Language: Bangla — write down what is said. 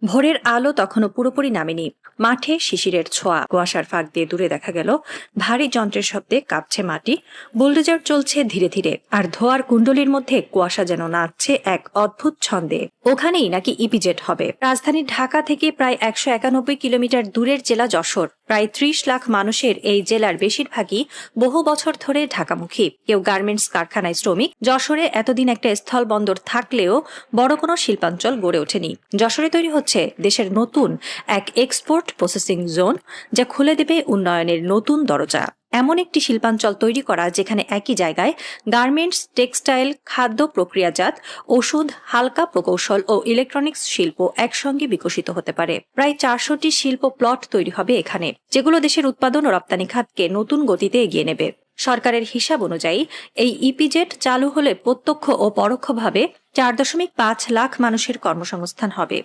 ভোরের আলো তখনও পুরোপুরি নামেনি। মাঠে শিশিরের ছোঁয়া, কুয়াশার ফাঁক দিয়ে দূরে দেখা গেল ভারী যন্ত্রের শব্দে কাঁপছে মাটি। বুলডোজার চলছে ধীরে ধীরে, আর ধোয়ার কুণ্ডলীর মধ্যে কুয়াশা যেন নাচছে এক অদ্ভুত ছন্দে। ওখানেই নাকি ইপিজেট হবে। রাজধানী ঢাকা থেকে প্রায় 191 কিলোমিটার দূরের জেলা যশোর। প্রায় 30 লাখ মানুষের এই জেলার বেশিরভাগই বহু বছর ধরে ঢাকামুখী। কেউ গার্মেন্টস কারখানায় শ্রমিক। যশোরে এতদিন একটা স্থল বন্দর থাকলেও বড় কোনো শিল্পাঞ্চল গড়ে ওঠেনি। যশোরে তৈরি হচ্ছে দেশের নতুন এক এক্সপোর্ট প্রসেসিং জোন, যা খুলে দেবে উন্নয়নের নতুন দরজা। এমন একটি শিল্পাঞ্চল তৈরি করা যেখানে একই জায়গায় গার্মেন্টস, টেক্সটাইল, খাদ্য প্রক্রিয়াজাত, ওষুধ, হালকা প্রকৌশল ও ইলেকট্রনিক্স শিল্প একসঙ্গে বিকশিত হতে পারে। প্রায় 400টি শিল্প প্লট তৈরি হবে এখানে, যেগুলো দেশের উৎপাদন ও রপ্তানি খাতকে নতুন গতিতে এগিয়ে নেবে। সরকারের হিসাব অনুযায়ী এই ইপিজেড চালু হলে প্রত্যক্ষ ও পরোক্ষভাবে 4.5 লাখ মানুষের কর্মসংস্থান হবে।